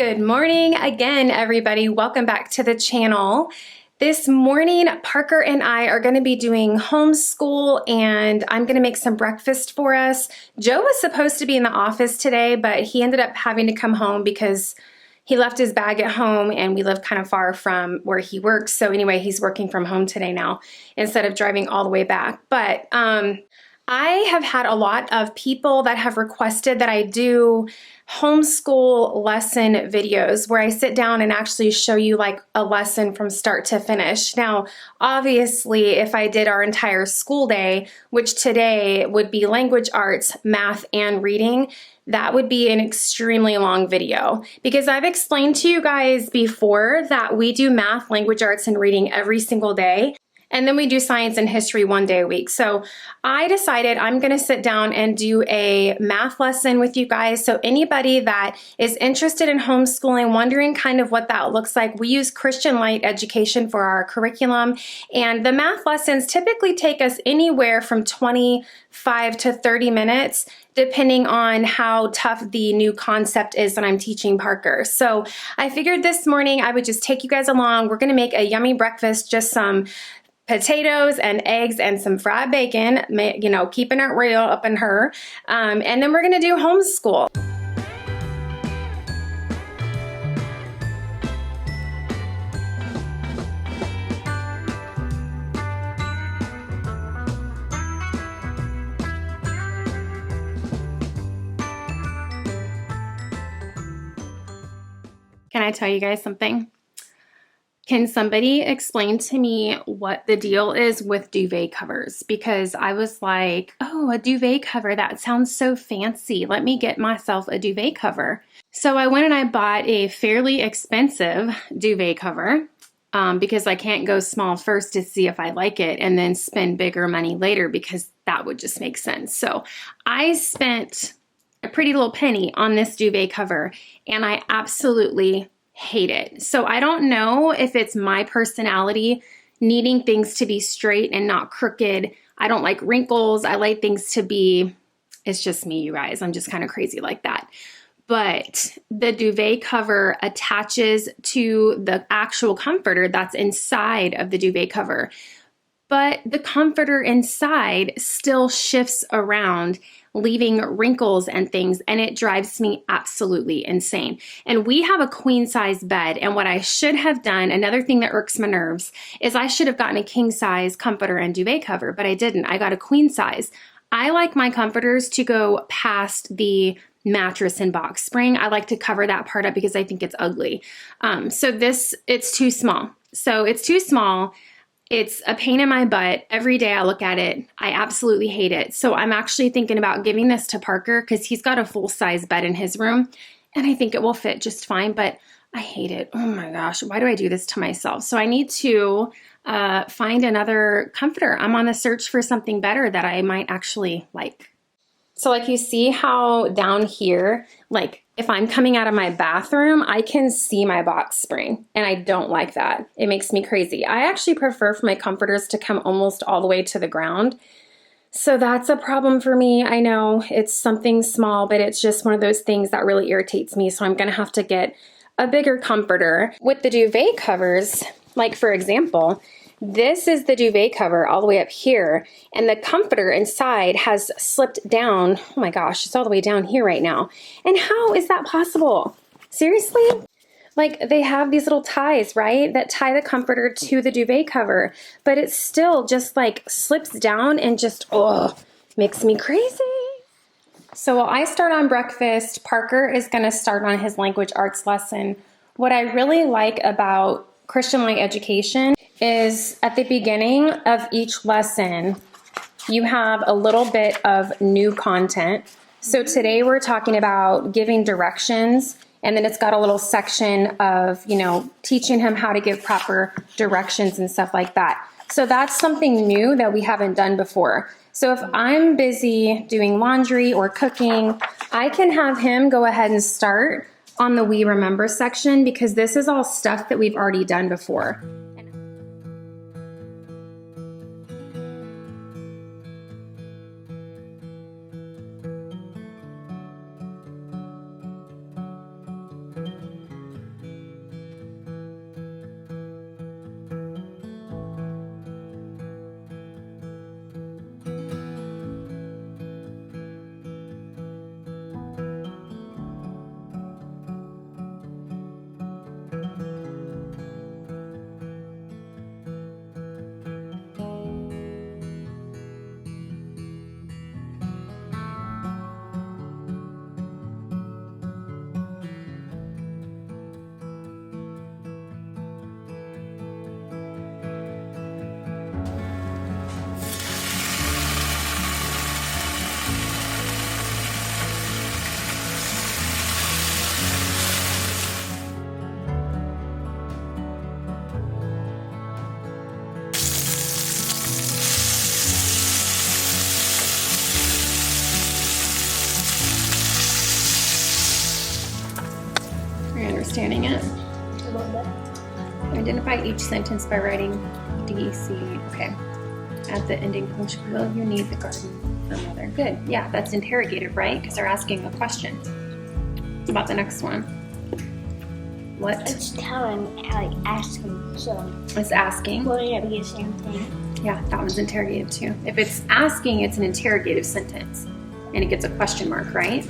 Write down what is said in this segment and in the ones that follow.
Good morning again, everybody. Welcome back to the channel. This morning, Parker and I are going to be doing homeschool, and I'm going to make some breakfast for us. Joe was supposed to be in the office today, but he ended up having to come home because he left his bag at home, and we live kind of far from where he works. So anyway, he's working from home today now instead of driving all the way back. But I have had a lot of people that have requested that I do homeschool lesson videos where I sit down and actually show you like a lesson from start to finish. Now, obviously, if I did our entire school day, which today would be language arts, math, and reading, that would be an extremely long video because I've explained to you guys before that we do math, language arts, and reading every single day. And then we do science and history one day a week. So I decided I'm going to sit down and do a math lesson with you guys. So anybody that is interested in homeschooling, wondering kind of what that looks like, we use Christian Light Education for our curriculum. And the math lessons typically take us anywhere from 25 to 30 minutes, depending on how tough the new concept is that I'm teaching Parker. So I figured this morning I would just take you guys along. We're going to make a yummy breakfast, just some potatoes and eggs and some fried bacon, you know, keeping it real up in her. And then we're gonna do homeschool. Can I tell you guys something? Can somebody explain to me what the deal is with duvet covers? Because I was like, oh, a duvet cover, that sounds so fancy. Let me get myself a duvet cover. So I went and I bought a fairly expensive duvet cover because I can't go small first to see if I like it and then spend bigger money later because that would just make sense. So I spent a pretty little penny on this duvet cover and I absolutely hate it. So I don't know if it's my personality needing things to be straight and not crooked. I don't like wrinkles. I like things to be, it's just me, you guys. I'm just kind of crazy like that. But the duvet cover attaches to the actual comforter that's inside of the duvet cover. But the comforter inside still shifts around, leaving wrinkles and things, and it drives me absolutely insane. And we have a queen size bed, and what I should have done, another thing that irks my nerves, is I should have gotten a king size comforter and duvet cover, but I didn't. I got a queen size. I like my comforters to go past the mattress and box spring. I like to cover that part up because I think it's ugly. So this, it's too small. So it's too small. It's a pain in my butt. Every day I look at it, I absolutely hate it. So I'm actually thinking about giving this to Parker because he's got a full-size bed in his room and I think it will fit just fine, but I hate it. Oh my gosh, why do I do this to myself? So I need to find another comforter. I'm on the search for something better that I might actually like. So like you see how down here, like if I'm coming out of my bathroom, I can see my box spring and I don't like that. It makes me crazy. I actually prefer for my comforters to come almost all the way to the ground. So that's a problem for me. I know it's something small, but it's just one of those things that really irritates me. So I'm gonna have to get a bigger comforter. With the duvet covers, like for example, this is the duvet cover all the way up here, and the comforter inside has slipped down. Oh my gosh, it's all the way down here right now. And how is that possible? Seriously? Like they have these little ties, right, that tie the comforter to the duvet cover, but it still just like slips down and just, oh, makes me crazy. So while I start on breakfast, Parker is gonna start on his language arts lesson. What I really like about Christian Light Education is at the beginning of each lesson, you have a little bit of new content. So today we're talking about giving directions, and then it's got a little section of, you know, teaching him how to give proper directions and stuff like that. So that's something new that we haven't done before. So if I'm busy doing laundry or cooking, I can have him go ahead and start on the We Remember section because this is all stuff that we've already done before. understanding it? A little bit. Identify each sentence by writing DEC. Okay. At the ending function, will you need the garden for mother? Good. Yeah, that's interrogative, right? Because they're asking a question. What about the next one? What? It's telling, like, asking, so. It's asking. Will it be the same thing? Yeah, that one's interrogative too. If it's asking, it's an interrogative sentence. And it gets a question mark, right?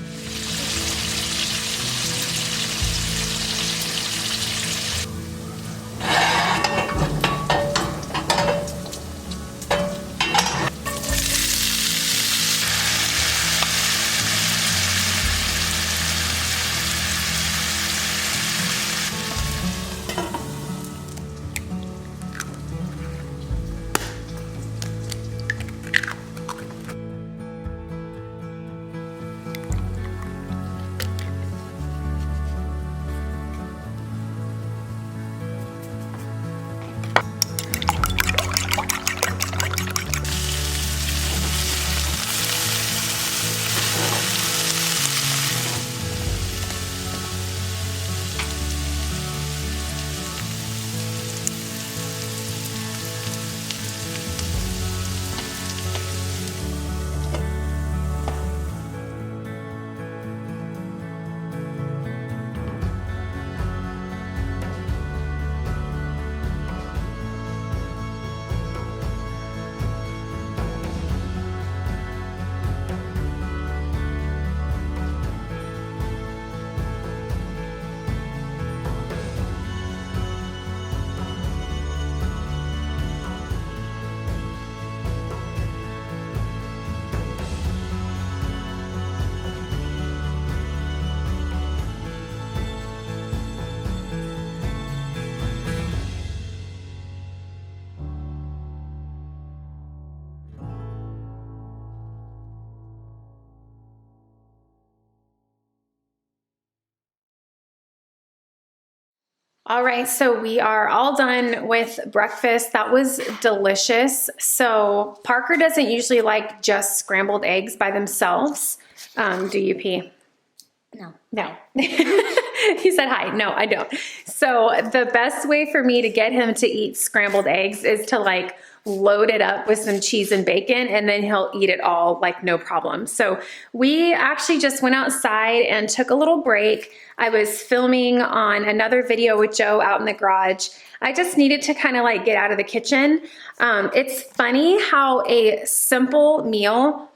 All right, so we are all done with breakfast. That was delicious. So Parker doesn't usually like just scrambled eggs by themselves. Do you, P? No. No. He said hi. No, I don't. So the best way for me to get him to eat scrambled eggs is to like load it up with some cheese and bacon, and then he'll eat it all like no problem. So we actually just went outside and took a little break. I was filming on another video with Joe out in the garage. I just needed to kind of like get out of the kitchen. It's funny how a simple meal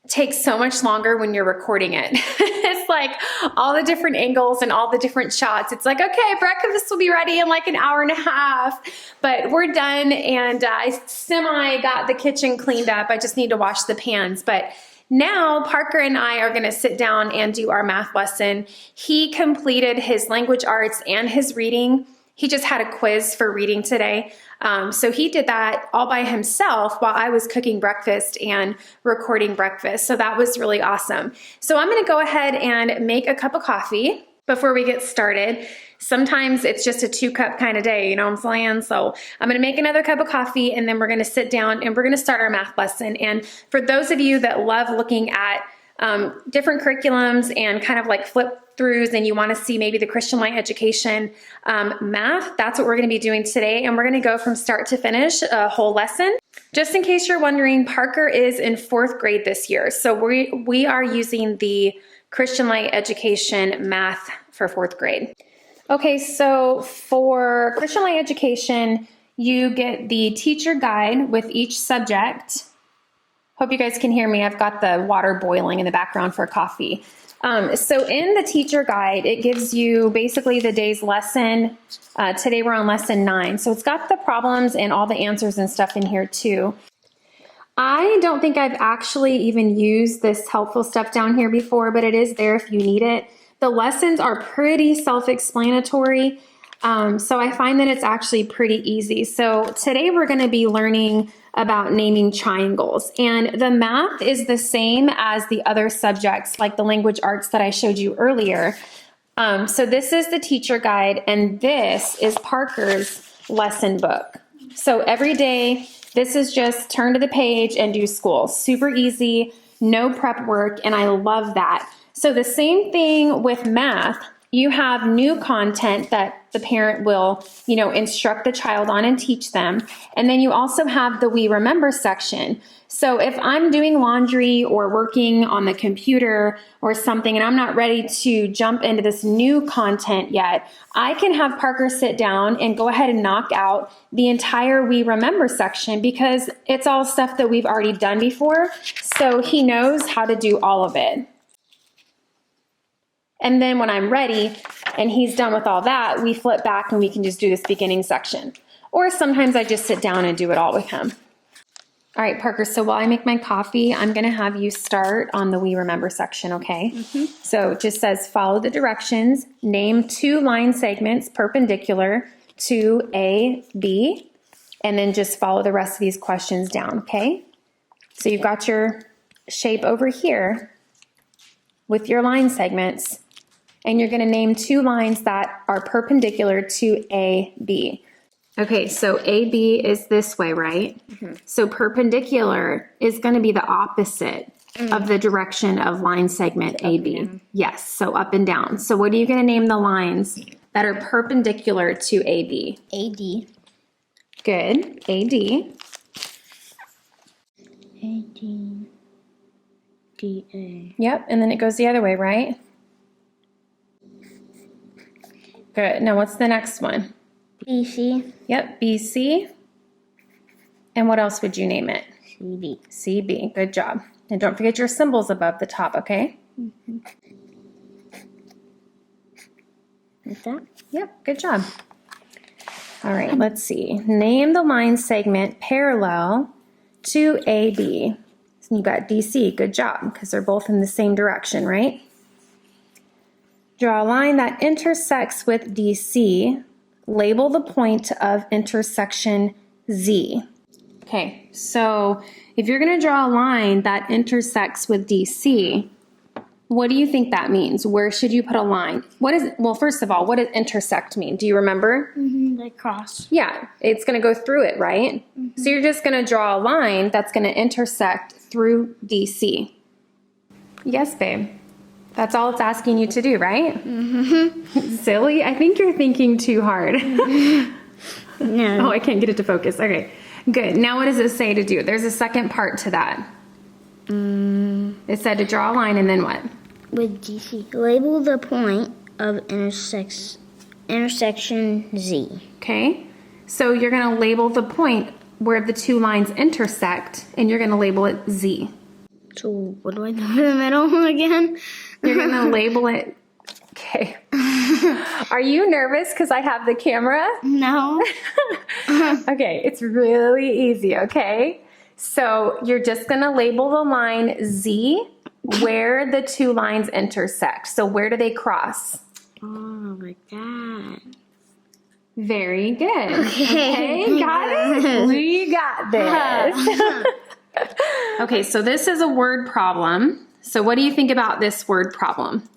takes so much longer when you're recording it. It's like all the different angles and all the different shots. It's like, okay, breakfast will be ready in like an hour and a half, but we're done, and I semi got the kitchen cleaned up. I just need to wash the pans. But now Parker and I are gonna sit down and do our math lesson. He completed his language arts and his reading. He just had a quiz for reading today. So he did that all by himself while I was cooking breakfast and recording breakfast. So that was really awesome. So I'm gonna go ahead and make a cup of coffee before we get started. Sometimes it's just a 2-cup kind of day, you know what I'm saying? So I'm gonna make another cup of coffee, and then we're gonna sit down and we're gonna start our math lesson. And for those of you that love looking at different curriculums and kind of like flip throughs, and you want to see maybe the Christian Light Education math, that's what we're going to be doing today. And we're going to go from start to finish a whole lesson. Just in case you're wondering, Parker is in 4th grade this year. So we are using the Christian Light Education math for 4th grade. Okay, so for Christian Light Education, you get the teacher guide with each subject. Hope you guys can hear me. I've got the water boiling in the background for coffee. So in the teacher guide, it gives you basically the day's lesson. Today we're on lesson 9. So it's got the problems and all the answers and stuff in here too. I don't think I've actually even used this helpful stuff down here before, but it is there if you need it. The lessons are pretty self-explanatory. So I find that it's actually pretty easy. So today we're going to be learning about naming triangles, and the math is the same as the other subjects, like the language arts that I showed you earlier. So this is the teacher guide, and this is Parker's lesson book. So every day, this is just turn to the page and do school. Super easy, no prep work, and I love that. So the same thing with math. you have new content that the parent will, instruct the child on and teach them. And then you also have the We Remember section. So if I'm doing laundry or working on the computer or something and I'm not ready to jump into this new content yet, I can have Parker sit down and go ahead and knock out the entire We Remember section because it's all stuff that we've already done before. So he knows how to do all of it. And then when I'm ready and he's done with all that, we flip back and we can just do this beginning section. Or sometimes I just sit down and do it all with him. All right, Parker, so while I make my coffee, I'm going to have you start on the We Remember section, okay? So it just says follow the directions, name 2 line segments perpendicular to A, B, and then just follow the rest of these questions down, okay? So you've got your shape over here with your line segments. And you're going to name 2 lines that are perpendicular to AB. Okay, so AB is this way, right? So perpendicular is going to be the opposite of the direction of line segment AB. Yes, so up and down. So what are you going to name the lines that are perpendicular to AB? AD. Good, AD. AD. DA. Yep, and then it goes the other way, right? Good. Now what's the next one? BC. Yep, BC. And what else would you name it? CB. CB. Good job. And don't forget your symbols above the top, okay? Like that? Yep, good job. All right, let's see. Name the line segment parallel to AB. So you got DC. Good job, because they're both in the same direction, right? Draw a line that intersects with DC. Label the point of intersection Z. Okay, so if you're going to draw a line that intersects with DC, what do you think that means? Where should you put a line? Well, first of all, what does intersect mean? Do you remember? Like cross. Yeah, it's going to go through it, right? So you're just going to draw a line that's going to intersect through DC. Yes, babe. That's all it's asking you to do, right? Silly. I think you're thinking too hard. No. Oh, I can't get it to focus. Okay, good. Now what does it say to do? There's a second part to that. It said to draw a line and then what? With DC. Label the point of intersection Z. Okay, so you're going to label the point where the 2 lines intersect and you're going to label it Z. So what do I do in the middle again? You're going to label it. Okay. Are you nervous because I have the camera? No. Okay, it's really easy, okay? So you're just going to label the line Z where the 2 lines intersect. So where do they cross? Oh, like that. Very good. Okay, got it? We got this. Okay, so this is a word problem. So what do you think about this word problem?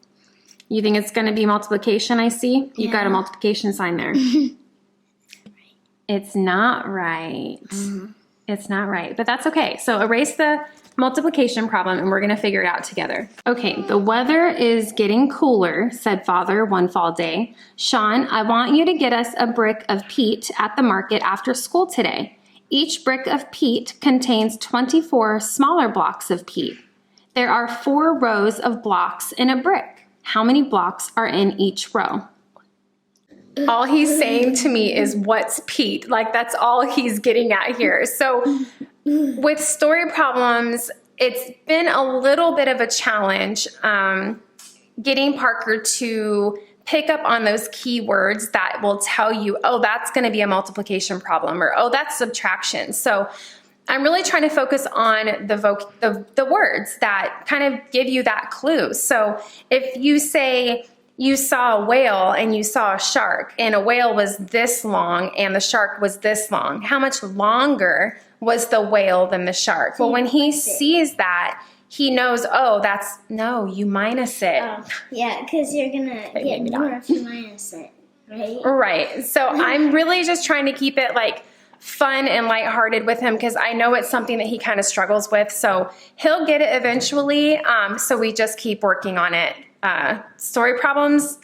You think it's going to be multiplication, I see? You got a multiplication sign there. It's not right. It's not right, but that's okay. So erase the multiplication problem and we're going to figure it out together. Okay, the weather is getting cooler, said Father one fall day. Sean, I want you to get us a brick of peat at the market after school today. Each brick of peat contains 24 smaller blocks of peat. There are 4 rows of blocks in a brick. How many blocks are in each row? All he's saying to me is, what's peat? Like, that's all he's getting at here. So with story problems, it's been a little bit of a challenge getting Parker to pick up on those keywords that will tell you, oh, that's going to be a multiplication problem, or oh, that's subtraction. So I'm really trying to focus on the words that kind of give you that clue. So if you say you saw a whale and you saw a shark, and a whale was this long and the shark was this long, how much longer was the whale than the shark? Well, when he sees that, he knows, oh, no, you minus it. Oh, yeah, because you're going to get more if you minus it, right? Right. So I'm really just trying to keep it like fun and lighthearted with him because I know it's something that he kind of struggles with. So he'll get it eventually. So we just keep working on it. Story problems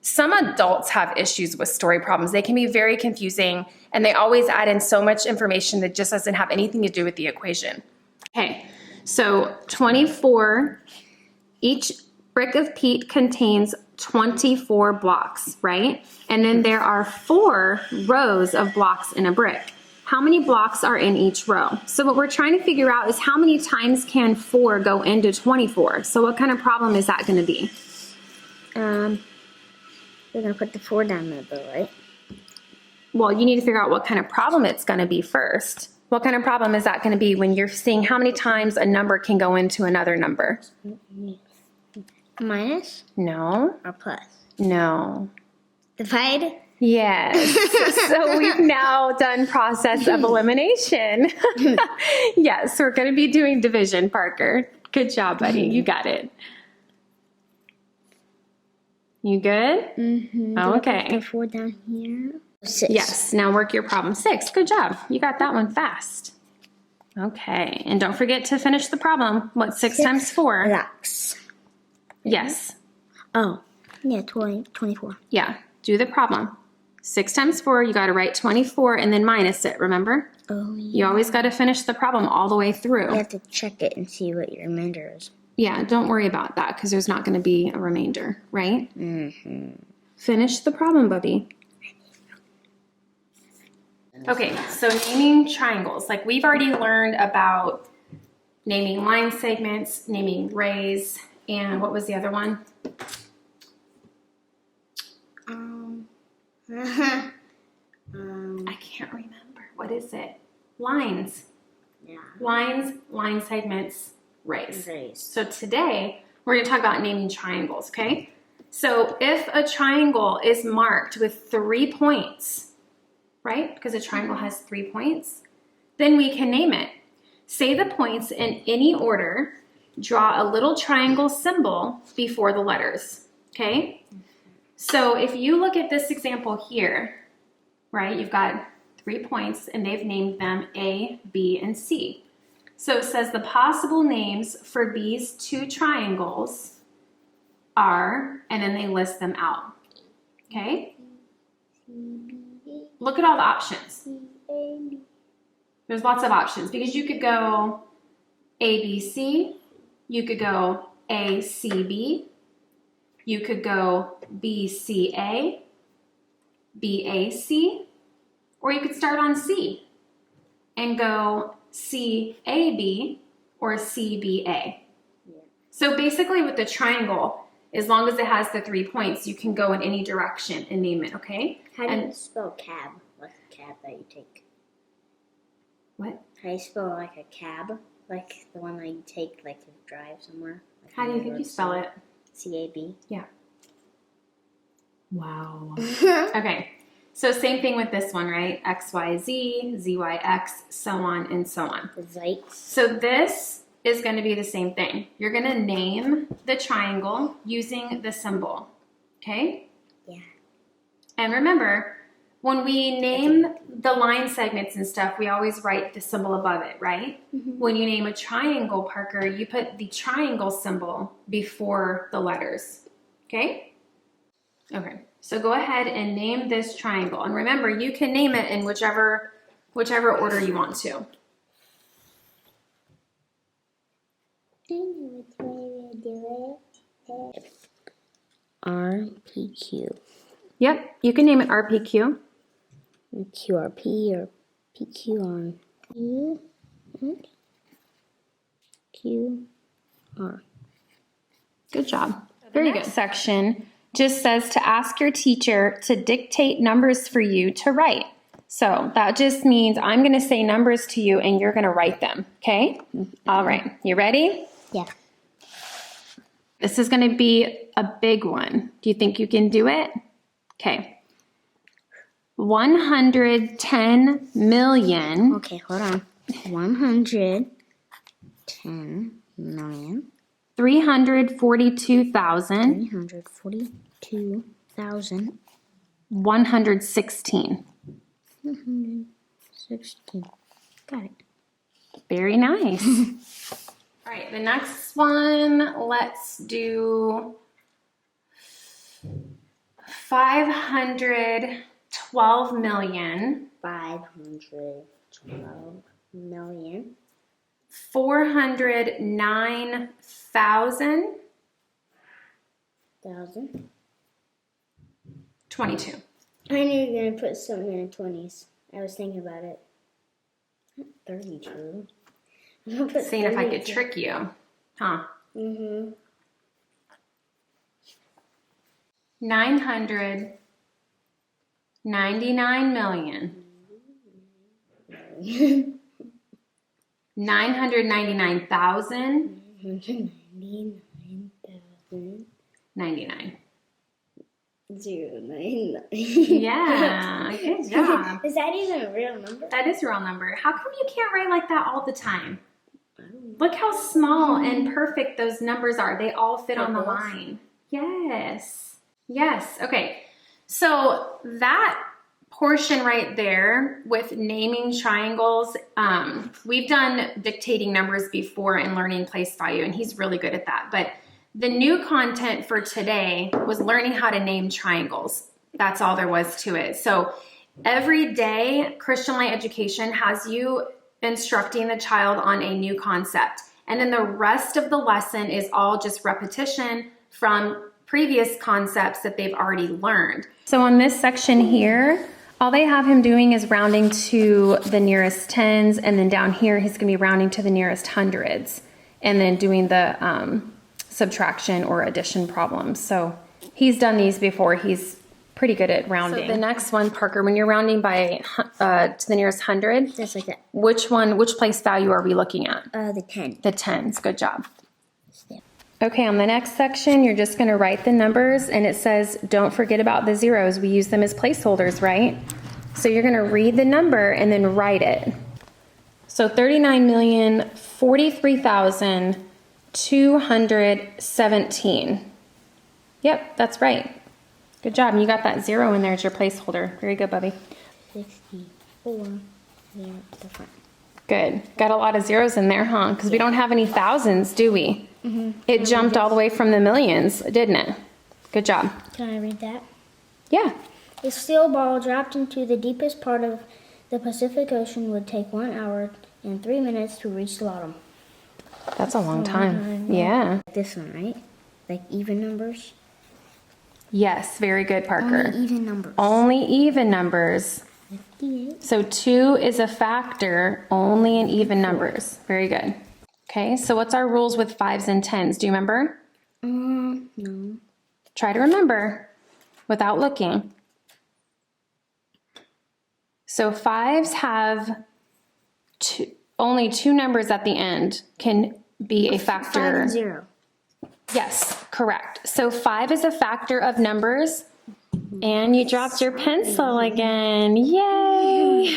Some adults have issues with story problems. They can be very confusing, and they always add in so much information that just doesn't have anything to do with the equation. Okay, so 24, each brick of peat contains 24 blocks, right? And then there are 4 rows of blocks in a brick. How many blocks are in each row? So what we're trying to figure out is how many times can 4 go into 24? So what kind of problem is that going to be? We're gonna put the 4 down there, though, right? Well, you need to figure out what kind of problem it's going to be first. What kind of problem is that going to be when you're seeing how many times a number can go into another number? Minus No. or plus? No. Divide? Yes. So we've now done process of elimination. Yes, we're going to be doing division, Parker. Good job, buddy. You got it. You good? Mm-hmm. Okay. Put the 4 down here. 6. Yes. Now work your problem. 6. Good job. You got that one fast. Okay. And don't forget to finish the problem. What's 6 times 4? Blocks. Yes. Oh, yeah, 24. Yeah. Do the problem. 6 times 4, you got to write 24 and then minus it, remember? Oh, yeah. You always got to finish the problem all the way through. You have to check it and see what your remainder is. Yeah, don't worry about that because there's not going to be a remainder, right? Mm-hmm. Finish the problem, Bubby. Okay, so naming triangles. Like we've already learned about naming line segments, naming rays, and what was the other one? I can't remember. What is it? Lines. Yeah. Lines, line segments, rays. Rays. So today we're going to talk about naming triangles, okay? So if a triangle is marked with 3 points, right? Because a triangle has 3 points, then we can name it. Say the points in any order. Draw a little triangle symbol before the letters, okay? So if you look at this example here, right, you've got 3 points and they've named them A, B, and C. So it says the possible names for these 2 triangles are, and then they list them out, okay? Look at all the options. There's lots of options because you could go ABC, you could go ACB, you could go BCA, BAC, or you could start on C and go CAB or CBA. Yeah. So basically with the triangle, as long as it has the 3 points, you can go in any direction and name it, okay? How do you spell cab? Like a cab that you take? What? How do you spell like a cab? Like the one that you take like to drive somewhere? Like How do you think you spell it? C-A-B. Yeah. Wow. Okay. So same thing with this one, right? X, Y, Z, Z, Y, X, so on and so on. Right. So this is going to be the same thing. You're going to name the triangle using the symbol. Okay? Yeah. And remember, when we name the line segments and stuff, we always write the symbol above it, right? Mm-hmm. When you name a triangle, Parker, you put the triangle symbol before the letters. Okay? Okay. So go ahead and name this triangle. And remember, you can name it in whichever order you want to. RPQ. Yep, you can name it RPQ. QRP or PQR. QR. Good job. Very good. Section just says to ask your teacher to dictate numbers for you to write. So that just means I'm going to say numbers to you and you're going to write them. Okay? All right. You ready? Yeah. This is going to be a big one. Do you think you can do it? Okay. 110 million. Okay, hold on. 110 million. 342,000. 342,000. 116. 116. Got it. Very nice. All right, the next one, let's do 512,000,000 512,000,000 409,000 thousand. 22. I knew you were gonna put something in the 20s. I was thinking about it. 32. I'm gonna put Seeing if I could 32. trick you, huh? 999,999,999,000 199,099 099. Yeah, good job. Is that even a real number? That is a real number. How come you can't write like that all the time? Look how small and perfect those numbers are. They all fit on the line. Yes. Yes. Okay. So that portion right there with naming triangles, we've done dictating numbers before and learning place value, and he's really good at that. But the new content for today was learning how to name triangles. That's all there was to it. So every day, Christian Light Education has you instructing the child on a new concept. And then the rest of the lesson is all just repetition from previous concepts that they've already learned. So on this section here, all they have him doing is rounding to the nearest tens, and then down here, he's gonna be rounding to the nearest hundreds, and then doing the subtraction or addition problems. So he's done these before. He's pretty good at rounding. So the next one, Parker, when you're rounding by to the nearest hundred, Just like that. which place value are we looking at? The 10. The tens. Good job. Okay, on the next section, you're just going to write the numbers, and it says, don't forget about the zeros. We use them as placeholders, right? So you're going to read the number and then write it. So 39,043,217. Yep, that's right. Good job. And you got that zero in there as your placeholder. Very good, Bubby. 64. Yeah, the front. Good. Got a lot of zeros in there, huh? Because we don't have any thousands, do we? It jumped all the way from the millions, didn't it? Good job. Can I read that? Yeah. A steel ball dropped into the deepest part of the Pacific Ocean would take 1 hour and 3 minutes to reach the bottom. That's a long time. Yeah. This one, right? Like even numbers? Yes, very good, Parker. Only even numbers. Only even numbers. 58. So 2 is a factor only in even numbers. Very good. Okay, so what's our rules with 5s and 10s? Do you remember? No. Try to remember without looking. So 5s have only 2 numbers at the end can be a factor. 5 and 0. Yes, correct. So 5 is a factor of numbers, and you dropped your pencil again. Yay!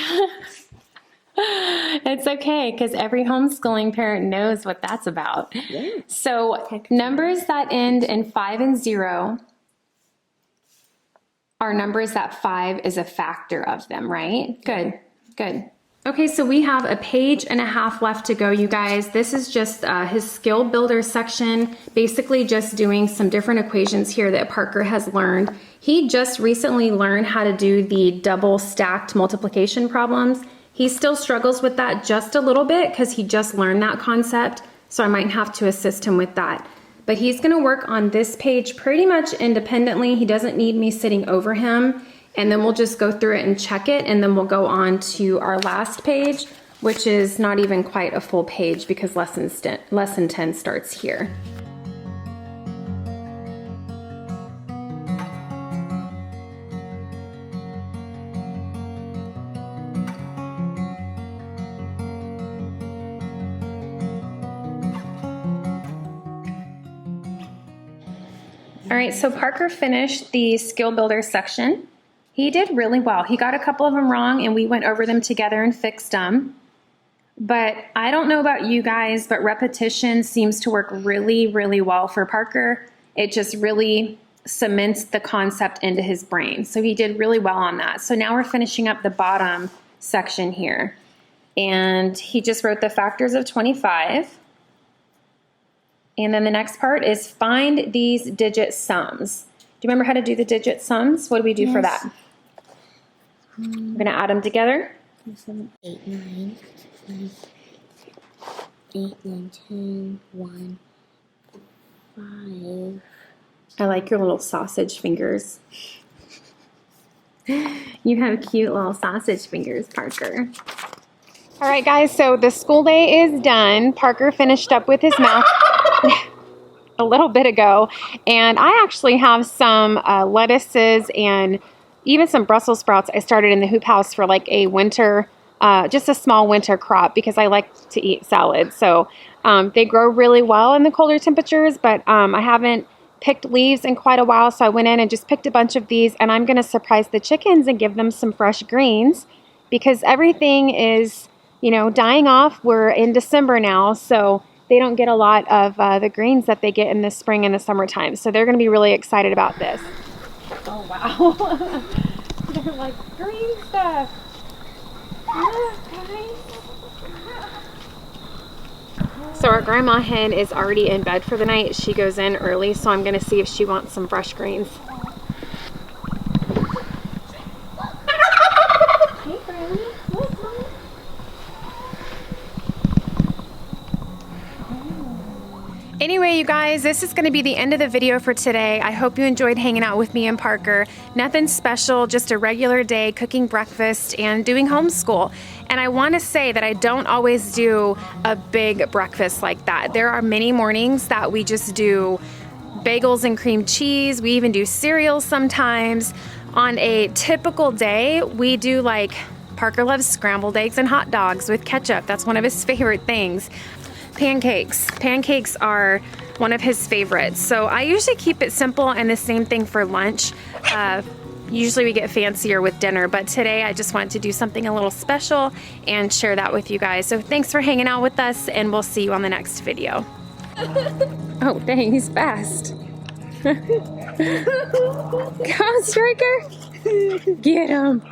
It's okay, because every homeschooling parent knows what that's about. Yeah. So numbers that end in 5 and 0 are numbers that 5 is a factor of them, right? Good, good. Okay, so we have a page and a half left to go, you guys. This is just his skill builder section, basically just doing some different equations here that Parker has learned. He just recently learned how to do the double stacked multiplication problems. He still struggles with that just a little bit because he just learned that concept, so I might have to assist him with that. But he's going to work on this page pretty much independently. He doesn't need me sitting over him. And then we'll just go through it and check it, and then we'll go on to our last page, which is not even quite a full page because lesson 10 starts here. All right, so Parker finished the skill builder section. He did really well. He got a couple of them wrong, and we went over them together and fixed them. But I don't know about you guys, but repetition seems to work really, really well for Parker. It just really cements the concept into his brain. So he did really well on that. So now we're finishing up the bottom section here. And he just wrote the factors of 25. And then the next part is find these digit sums. you remember how to do the digit sums? What do we do for that? We're going to add them together. 7, 8, 9, 8, 9, 10, 1, 5. I like your little sausage fingers. You have cute little sausage fingers, Parker. All right, guys, so the school day is done. Parker finished up with his math a little bit ago, and I actually have some lettuces and even some Brussels sprouts I started in the hoop house for like a winter, just a small winter crop because I like to eat salad. So they grow really well in the colder temperatures, but I haven't picked leaves in quite a while, so I went in and just picked a bunch of these, and I'm going to surprise the chickens and give them some fresh greens because everything is, you know, dying off. We're in December now, so they don't get a lot of the greens that they get in the spring and the summertime. So they're going to be really excited about this. Oh, wow. They're like, green stuff. Look, guys. So our grandma hen is already in bed for the night. She goes in early, so I'm going to see if she wants some fresh greens. Hey, Grandma. Look, Mom. Anyway, you guys, this is going to be the end of the video for today. I hope you enjoyed hanging out with me and Parker. Nothing special, just a regular day cooking breakfast and doing homeschool. And I want to say that I don't always do a big breakfast like that. There are many mornings that we just do bagels and cream cheese. We even do cereal sometimes. On a typical day, we do like, Parker loves scrambled eggs and hot dogs with ketchup. That's one of his favorite things. Pancakes. Pancakes are one of his favorites. So I usually keep it simple, and the same thing for lunch. Usually we get fancier with dinner, but today I just wanted to do something a little special and share that with you guys. So thanks for hanging out with us, and we'll see you on the next video. Oh, dang, he's fast. Come on, Striker. Get him.